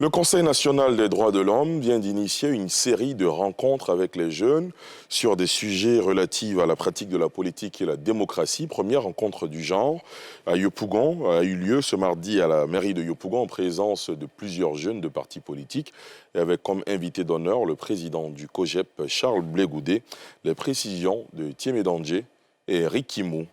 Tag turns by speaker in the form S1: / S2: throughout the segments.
S1: Le Conseil national des droits de l'homme vient d'initier une série de rencontres avec les jeunes sur des sujets relatifs à la pratique de la politique et la démocratie. Première rencontre du genre à Yopougon a eu lieu ce mardi à la mairie de Yopougon en présence de plusieurs jeunes de partis politiques et avec comme invité d'honneur le président du COJEP, Charles Blé-Goudé. Les précisions de Thiemé Dandje et Ricky Mou.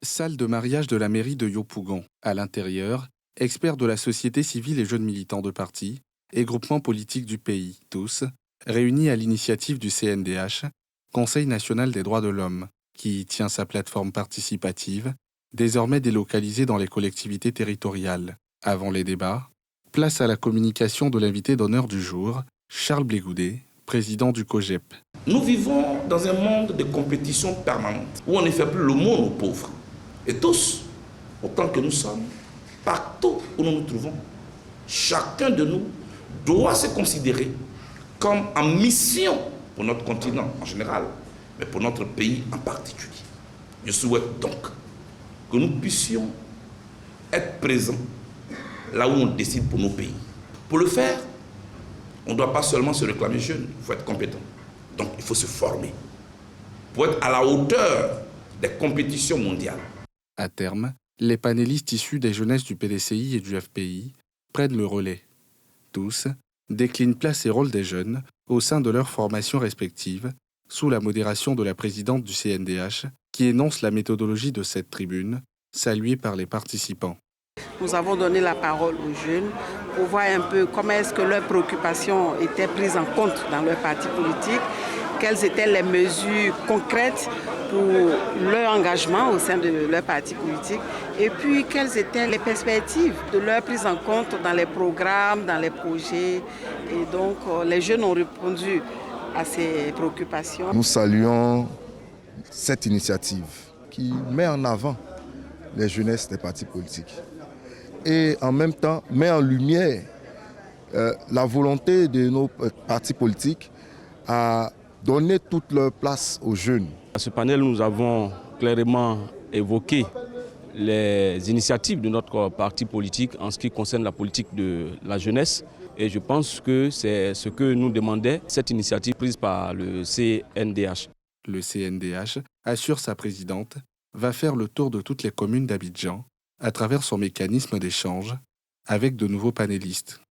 S2: Salle de mariage de la mairie de Yopougon. À l'intérieur, experts de la société civile et jeunes militants de partis et groupements politiques du pays, tous, réunis à l'initiative du CNDH, Conseil national des droits de l'homme, qui tient sa plateforme participative, désormais délocalisée dans les collectivités territoriales. Avant les débats, place à la communication de l'invité d'honneur du jour, Charles Blé-Goudé, président du COJEP.
S3: Nous vivons dans un monde de compétition permanente, où on ne fait plus le monde aux pauvres. Et tous, autant que nous sommes, partout où nous nous trouvons, chacun de nous doit se considérer comme en mission pour notre continent en général, mais pour notre pays en particulier. Je souhaite donc que nous puissions être présents là où on décide pour nos pays. Pour le faire, on ne doit pas seulement se réclamer jeune, il faut être compétent. Donc il faut se former pour être à la hauteur des compétitions mondiales.
S2: À terme, les panélistes issus des jeunesses du PDCI et du FPI prennent le relais. Tous déclinent place et rôle des jeunes au sein de leurs formations respectives, sous la modération de la présidente du CNDH, qui énonce la méthodologie de cette tribune, saluée par les participants.
S4: Nous avons donné la parole aux jeunes pour voir un peu comment est-ce que leurs préoccupations étaient prises en compte dans leur parti politique, quelles étaient les mesures concrètes pour leur engagement au sein de leur parti politique et puis quelles étaient les perspectives de leur prise en compte dans les programmes, dans les projets. Et donc les jeunes ont répondu à ces préoccupations.
S5: Nous saluons cette initiative qui met en avant les jeunesses des partis politiques et en même temps met en lumière la volonté de nos partis politiques à donner toute leur place aux jeunes.
S6: À ce panel, nous avons clairement évoqué les initiatives de notre parti politique en ce qui concerne la politique de la jeunesse. Et je pense que c'est ce que nous demandait cette initiative prise par le CNDH.
S2: Le CNDH, assure sa présidente, va faire le tour de toutes les communes d'Abidjan à travers son mécanisme d'échange avec de nouveaux panélistes.